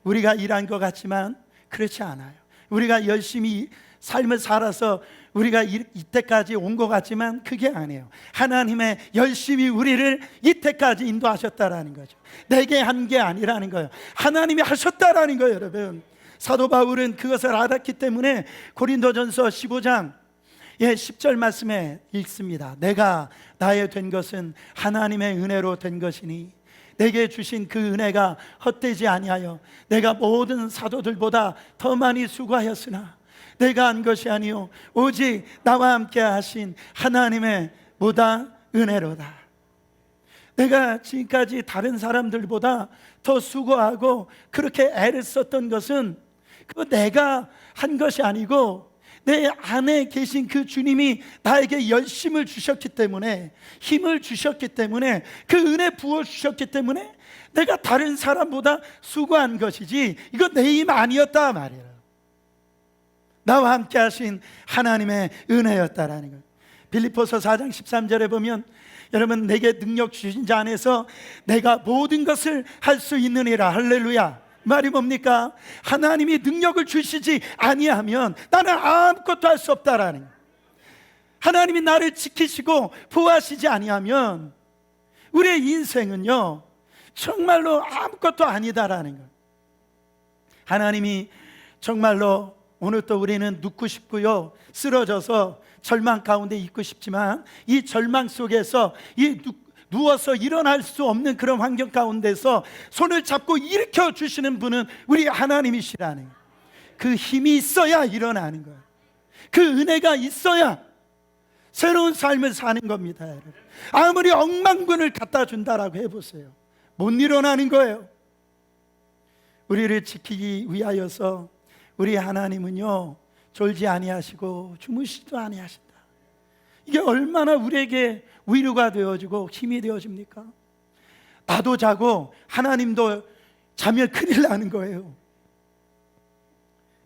우리가 일한 것 같지만 그렇지 않아요. 우리가 열심히 삶을 살아서 우리가 이때까지 온 것 같지만 그게 아니에요. 하나님의 열심히 우리를 이때까지 인도하셨다라는 거죠. 내게 한 게 아니라는 거예요. 하나님이 하셨다라는 거예요. 여러분, 사도 바울은 그것을 알았기 때문에 고린도전서 15장 10절 말씀에 읽습니다. 내가 나의 된 것은 하나님의 은혜로 된 것이니 내게 주신 그 은혜가 헛되지 아니하여 내가 모든 사도들보다 더 많이 수고하였으나 내가 한 것이 아니요 오직 나와 함께 하신 하나님의 보다 은혜로다. 내가 지금까지 다른 사람들보다 더 수고하고 그렇게 애를 썼던 것은 그거 내가 한 것이 아니고 내 안에 계신 그 주님이 나에게 열심을 주셨기 때문에, 힘을 주셨기 때문에, 그 은혜 부어주셨기 때문에 내가 다른 사람보다 수고한 것이지 이거 내 힘 아니었다 말이에요. 나와 함께 하신 하나님의 은혜였다라는 거예요. 빌립보서 4장 13절에 보면, 여러분, 내게 능력 주신 자 안에서 내가 모든 것을 할 수 있느니라. 할렐루야. 말이 뭡니까? 하나님이 능력을 주시지 아니하면 나는 아무것도 할 수 없다라는 거예요. 하나님이 나를 지키시고 보호하시지 아니하면 우리의 인생은요 정말로 아무것도 아니다라는 거예요. 하나님이 정말로 오늘 또 우리는 눕고 싶고요, 쓰러져서 절망 가운데 있고 싶지만, 이 절망 속에서 누워서 일어날 수 없는 그런 환경 가운데서 손을 잡고 일으켜 주시는 분은 우리 하나님이시라는 거예요. 그 힘이 있어야 일어나는 거예요. 그 은혜가 있어야 새로운 삶을 사는 겁니다. 여러분, 아무리 억만군을 갖다 준다라고 해보세요, 못 일어나는 거예요. 우리를 지키기 위하여서 우리 하나님은요 졸지 아니하시고 주무시지도 아니하신다. 이게 얼마나 우리에게 위로가 되어지고 힘이 되어집니까? 나도 자고 하나님도 자면 큰일 나는 거예요.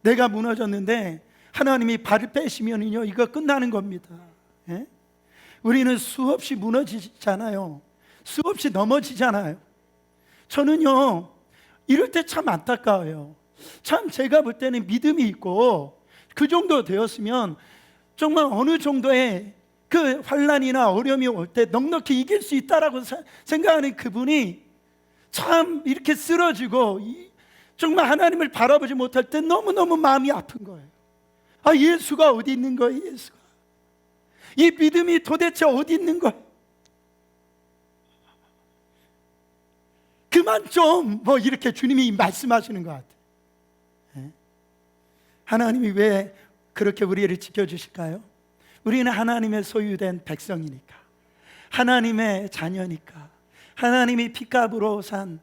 내가 무너졌는데 하나님이 발을 빼시면요 이거 끝나는 겁니다. 예? 우리는 수없이 무너지잖아요. 수없이 넘어지잖아요. 저는요 이럴 때 참 안타까워요. 참 제가 볼 때는 믿음이 있고 그 정도 되었으면 정말 어느 정도의 그 환난이나 어려움이 올 때 넉넉히 이길 수 있다라고 생각하는 그분이 참 이렇게 쓰러지고 정말 하나님을 바라보지 못할 때 너무너무 마음이 아픈 거예요. 아, 예수가 어디 있는 거예요? 예수가 이 믿음이 도대체 어디 있는 거예요? 그만 좀 뭐 이렇게 주님이 말씀하시는 것 같아요. 하나님이 왜 그렇게 우리를 지켜주실까요? 우리는 하나님의 소유된 백성이니까, 하나님의 자녀니까, 하나님이 피값으로 산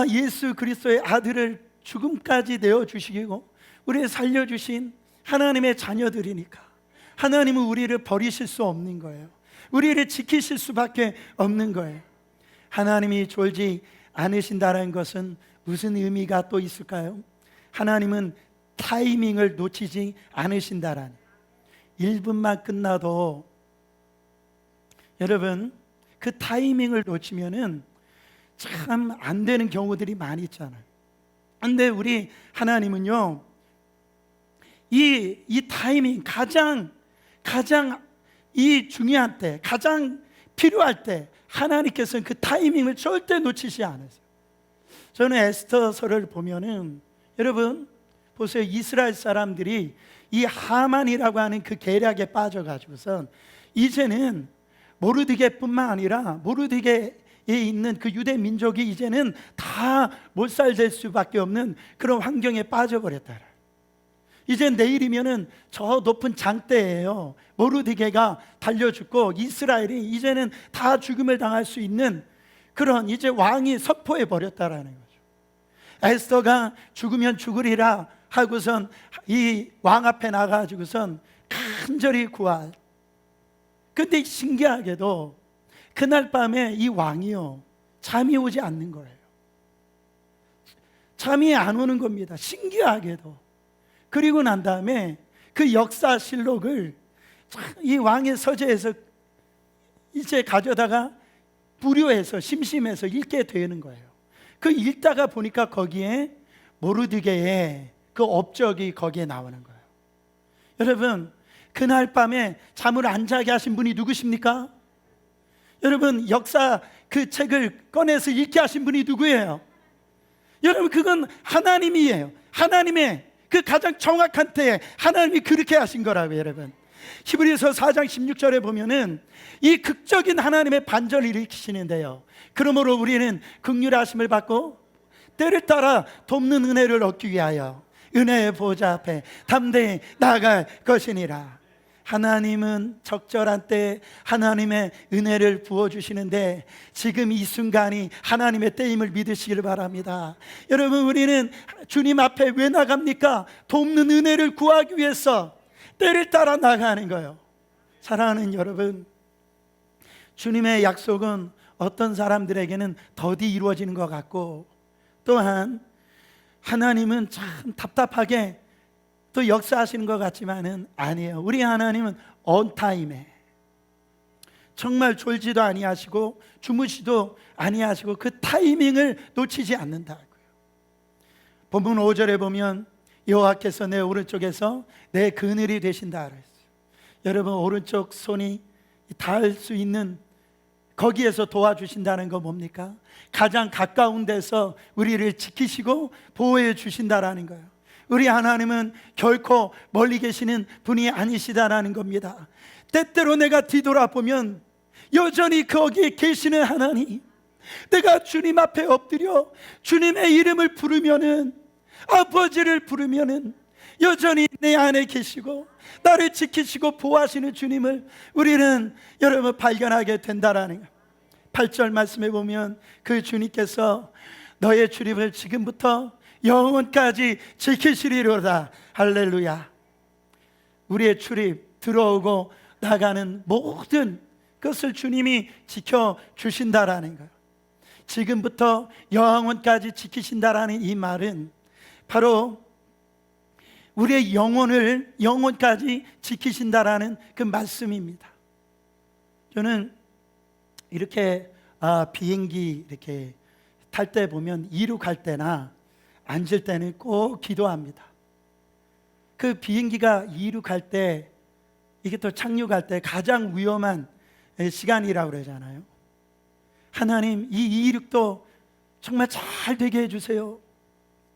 예수 그리스도의 아들을 죽음까지 내어주시고 우리를 살려주신 하나님의 자녀들이니까 하나님은 우리를 버리실 수 없는 거예요. 우리를 지키실 수밖에 없는 거예요. 하나님이 졸지 않으신다는 것은 무슨 의미가 또 있을까요? 하나님은 타이밍을 놓치지 않으신다라는, 1분만 끝나도 여러분 그 타이밍을 놓치면은 참 안 되는 경우들이 많이 있잖아요. 근데 우리 하나님은요 이 타이밍, 가장 이 중요한 때, 가장 필요할 때 하나님께서는 그 타이밍을 절대 놓치지 않으세요. 저는 에스더서를 보면은 여러분 보세요. 이스라엘 사람들이 이 하만이라고 하는 그 계략에 빠져가지고선 이제는 모르드게뿐만 아니라 모르드게에 있는 그 유대 민족이 이제는 다 몰살될 수밖에 없는 그런 환경에 빠져버렸다. 이제 내일이면은 저 높은 장대예요. 모르드게가 달려 죽고 이스라엘이 이제는 다 죽음을 당할 수 있는 그런 이제 왕이 선포해 버렸다라는 거죠. 에스더가 죽으면 죽으리라 하고선 이 왕 앞에 나가지고선 간절히 구할. 근데 신기하게도 그날 밤에 이 왕이요 잠이 오지 않는 거예요. 잠이 안 오는 겁니다. 신기하게도. 그리고 난 다음에 그 역사실록을 이 왕의 서재에서 이제 가져다가 불효해서 심심해서 읽게 되는 거예요. 그 읽다가 보니까 거기에 모르드게의 그 업적이 거기에 나오는 거예요. 여러분 그날 밤에 잠을 안 자게 하신 분이 누구십니까? 여러분 역사 그 책을 꺼내서 읽게 하신 분이 누구예요? 여러분 그건 하나님이에요. 하나님의 그 가장 정확한 때에 하나님이 그렇게 하신 거라고요. 여러분 히브리서 4장 16절에 보면은 이 극적인 하나님의 반전을 일으키시는데요, 그러므로 우리는 긍휼하심을 받고 때를 따라 돕는 은혜를 얻기 위하여 은혜의 보좌 앞에 담대히 나아갈 것이니라. 하나님은 적절한 때에 하나님의 은혜를 부어주시는데 지금 이 순간이 하나님의 때임을 믿으시길 바랍니다. 여러분 우리는 주님 앞에 왜 나갑니까? 돕는 은혜를 구하기 위해서, 때를 따라 나가는 거예요. 사랑하는 여러분, 주님의 약속은 어떤 사람들에게는 더디 이루어지는 것 같고, 또한 하나님은 참 답답하게 또 역사하시는 것 같지만은 아니에요. 우리 하나님은 온타임에 정말 졸지도 아니하시고 주무시도 아니하시고 그 타이밍을 놓치지 않는다고요. 본문 5절에 보면 여호와께서 내 오른쪽에서 내 그늘이 되신다 그랬어요. 여러분, 오른쪽 손이 닿을 수 있는 거기에서 도와주신다는 거 뭡니까? 가장 가까운 데서 우리를 지키시고 보호해 주신다라는 거예요. 우리 하나님은 결코 멀리 계시는 분이 아니시다라는 겁니다. 때때로 내가 뒤돌아보면 여전히 거기에 계시는 하나님, 내가 주님 앞에 엎드려 주님의 이름을 부르면은, 아버지를 부르면은 여전히 내 안에 계시고 나를 지키시고 보호하시는 주님을 우리는 여러분 발견하게 된다라는 거예요. 8절 말씀에 보면 그 주님께서 너의 출입을 지금부터 영원까지 지키시리로다. 할렐루야. 우리의 출입, 들어오고 나가는 모든 것을 주님이 지켜주신다라는 거예요. 지금부터 영원까지 지키신다라는 이 말은 바로 우리의 영혼을 영원까지 지키신다라는 그 말씀입니다. 저는 이렇게 비행기 이렇게 탈 때 보면 이륙할 때나 앉을 때는 꼭 기도합니다. 그 비행기가 이륙할 때, 이게 또 착륙할 때 가장 위험한 시간이라고 그러잖아요. 하나님, 이 이륙도 정말 잘 되게 해주세요.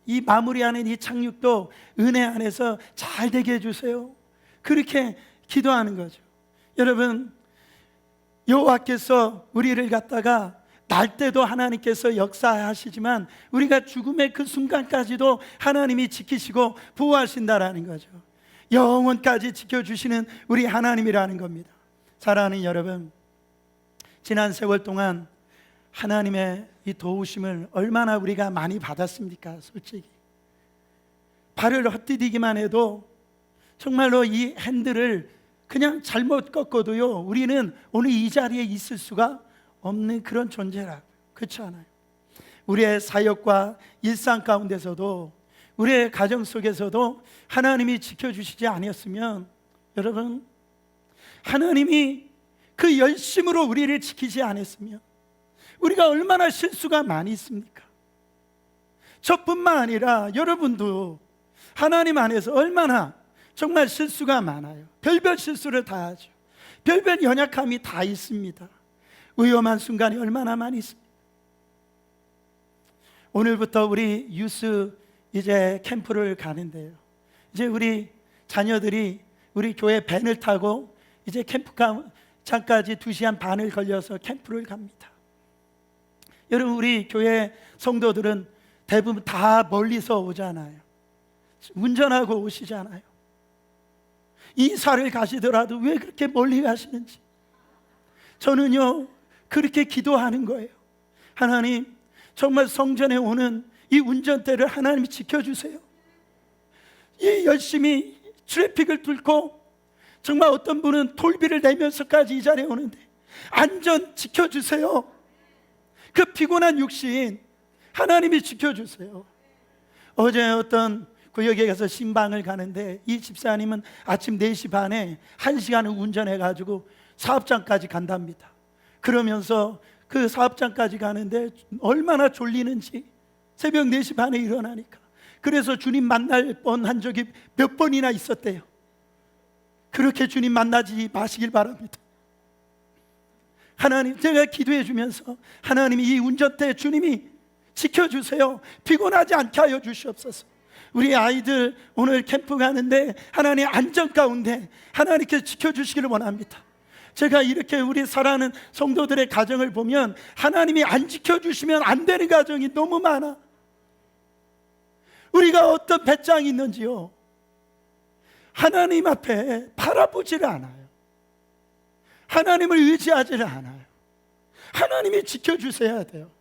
이 마무리하는 이 착륙도 은혜 안에서 잘 되게 해주세요. 그렇게 기도하는 거죠. 여러분, 여호와께서 우리를 갖다가 날 때도 하나님께서 역사하시지만 우리가 죽음의 그 순간까지도 하나님이 지키시고 보호하신다라는 거죠. 영원까지 지켜주시는 우리 하나님이라는 겁니다. 사랑하는 여러분, 지난 세월 동안 하나님의 이 도우심을 얼마나 우리가 많이 받았습니까? 솔직히 발을 헛디디기만 해도 정말로 이 핸들을 그냥 잘못 꺾어도요, 우리는 오늘 이 자리에 있을 수가 없는 그런 존재라고. 그렇지 않아요? 우리의 사역과 일상 가운데서도, 우리의 가정 속에서도 하나님이 지켜주시지 아니었으면, 여러분, 하나님이 그 열심으로 우리를 지키지 않았으면 우리가 얼마나 실수가 많이 있습니까? 저뿐만 아니라 여러분도 하나님 안에서 얼마나 정말 실수가 많아요. 별별 실수를 다 하죠. 별별 연약함이 다 있습니다. 위험한 순간이 얼마나 많이 있습니다. 오늘부터 우리 유스 이제 캠프를 가는데요, 이제 우리 자녀들이 우리 교회 밴을 타고 이제 캠프장까지 2시간 반을 걸려서 캠프를 갑니다. 여러분, 우리 교회 성도들은 대부분 다 멀리서 오잖아요. 운전하고 오시잖아요. 이사를 가시더라도 왜 그렇게 멀리 가시는지 저는요 그렇게 기도하는 거예요. 하나님, 정말 성전에 오는 이 운전대를 하나님이 지켜주세요. 이 열심히 트래픽을 뚫고 정말 어떤 분은 톨비를 내면서까지 이 자리에 오는데 안전 지켜주세요. 그 피곤한 육신 하나님이 지켜주세요. 어제 어떤 구역에 가서 신방을 가는데 이 집사님은 아침 4시 반에 1시간을 운전해가지고 사업장까지 간답니다. 그러면서 그 사업장까지 가는데 얼마나 졸리는지 새벽 4시 반에 일어나니까, 그래서 주님 만날 뻔한 적이 몇 번이나 있었대요. 그렇게 주님 만나지 마시길 바랍니다. 하나님, 제가 기도해 주면서 하나님이 이 운전대 주님이 지켜주세요. 피곤하지 않게 하여 주시옵소서. 우리 아이들 오늘 캠프 가는데 하나님 안전 가운데 하나님께서 지켜주시기를 원합니다. 제가 이렇게 우리 사랑하는 성도들의 가정을 보면 하나님이 안 지켜주시면 안 되는 가정이 너무 많아. 우리가 어떤 배짱이 있는지요, 하나님 앞에 바라보지를 않아요. 하나님을 의지하지를 않아요. 하나님이 지켜주셔야 돼요.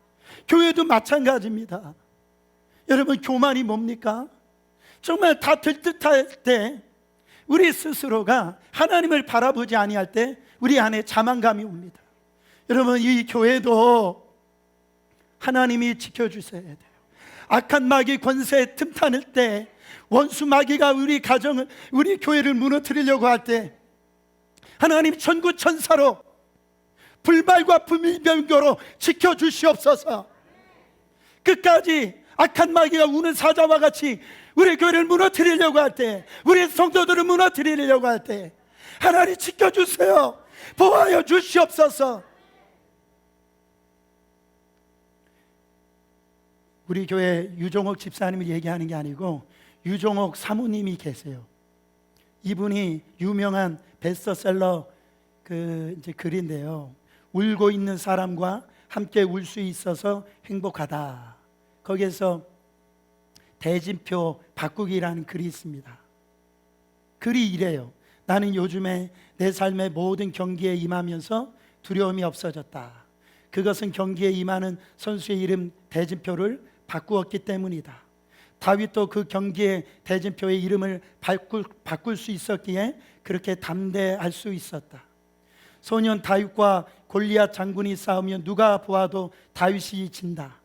교회도 마찬가지입니다. 여러분, 교만이 뭡니까? 정말 다 될 듯할 때 우리 스스로가 하나님을 바라보지 아니할 때 우리 안에 자만감이 옵니다. 여러분, 이 교회도 하나님이 지켜주셔야 돼요. 악한 마귀 권세에 틈타는 때, 원수 마귀가 우리 가정을, 우리 교회를 무너뜨리려고 할 때 하나님 천구 천사로 불발과 불밀병거로 지켜주시옵소서. 끝까지 악한 마귀가 우는 사자와 같이 우리 교회를 무너뜨리려고 할 때, 우리 성도들을 무너뜨리려고 할 때 하나님 지켜주세요. 보호하여 주시옵소서. 우리 교회 유종옥 집사님을 얘기하는 게 아니고 유종옥 사모님이 계세요. 이분이 유명한 베스트셀러 글인데요. 울고 있는 사람과 함께 울 수 있어서 행복하다. 거기에서 대진표 바꾸기라는 글이 있습니다. 글이 이래요. 나는 요즘에 내 삶의 모든 경기에 임하면서 두려움이 없어졌다. 그것은 경기에 임하는 선수의 이름 대진표를 바꾸었기 때문이다. 다윗도 그 경기에 대진표의 이름을 바꿀 수 있었기에 그렇게 담대할 수 있었다. 소년 다윗과 골리앗 장군이 싸우면 누가 보아도 다윗이 진다.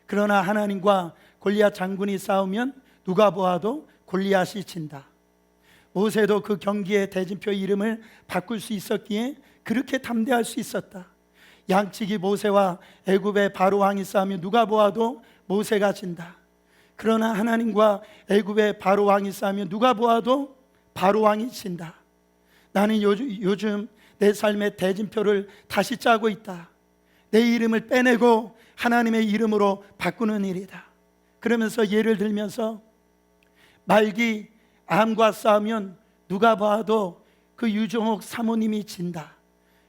그러나 하나님과 골리앗 장군이 싸우면 누가 보아도 골리앗이 진다. 모세도 그 경기에 대진표의 이름을 바꿀 수 있었기에 그렇게 담대할 수 있었다. 양치기 모세와 애굽의 바로 왕이 싸우면 누가 보아도 모세가 진다. 그러나 하나님과 애굽의 바로 왕이 싸우면 누가 보아도 바로 왕이 진다. 나는 요즘 내 삶의 대진표를 다시 짜고 있다. 내 이름을 빼내고 하나님의 이름으로 바꾸는 일이다. 그러면서 예를 들면서 말기 암과 싸우면 누가 봐도 그 유종옥 사모님이 진다.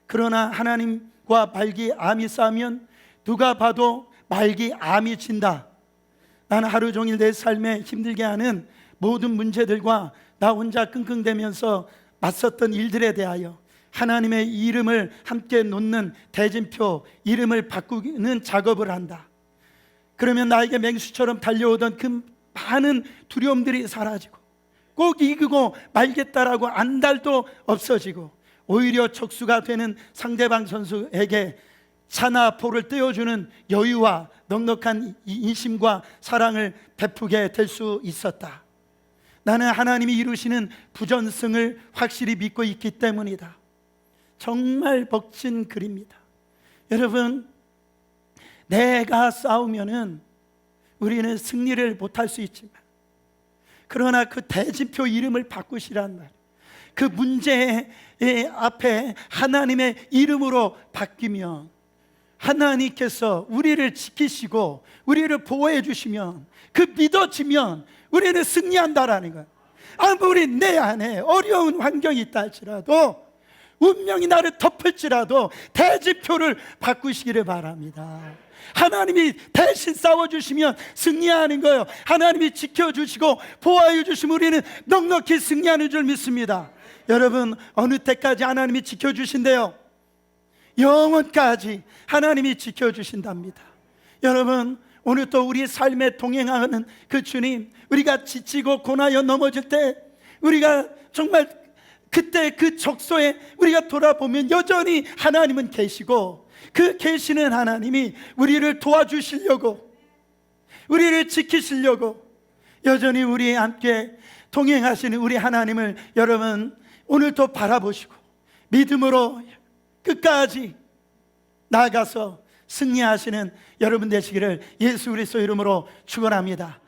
그러나 하나님과 말기 암이 싸우면 누가 봐도 말기 암이 진다. 나는 하루 종일 내 삶에 힘들게 하는 모든 문제들과 나 혼자 끙끙대면서 맞섰던 일들에 대하여 하나님의 이름을 함께 놓는 대진표, 이름을 바꾸는 작업을 한다. 그러면 나에게 맹수처럼 달려오던 그 많은 두려움들이 사라지고 꼭 이기고 말겠다라고 안달도 없어지고 오히려 척수가 되는 상대방 선수에게 차나포를 떼어주는 여유와 넉넉한 인심과 사랑을 베푸게 될 수 있었다. 나는 하나님이 이루시는 부전승을 확실히 믿고 있기 때문이다. 정말 멋진 글입니다. 여러분, 내가 싸우면은 우리는 승리를 못할 수 있지만 그러나 그 대진표 이름을 바꾸시란 말, 그 문제의 앞에 하나님의 이름으로 바뀌면 하나님께서 우리를 지키시고 우리를 보호해 주시면, 그 믿어지면 우리는 승리한다라는 거예요. 아무리 내 안에 어려운 환경이 있다 할지라도, 운명이 나를 덮을지라도 대진표를 바꾸시기를 바랍니다. 하나님이 대신 싸워주시면 승리하는 거예요. 하나님이 지켜주시고 보호해 주시면 우리는 넉넉히 승리하는 줄 믿습니다. 여러분, 어느 때까지 하나님이 지켜주신대요? 영원까지 하나님이 지켜주신답니다. 여러분, 오늘 또 우리 삶에 동행하는 그 주님, 우리가 지치고 고나여 넘어질 때 우리가 정말 그때 그 적소에 우리가 돌아보면 여전히 하나님은 계시고, 그 계시는 하나님이 우리를 도와주시려고, 우리를 지키시려고 여전히 우리 함께 동행하시는 우리 하나님을 여러분 오늘도 바라보시고 믿음으로 끝까지 나아가서 승리하시는 여러분 되시기를 예수 그리스도 이름으로 축원합니다.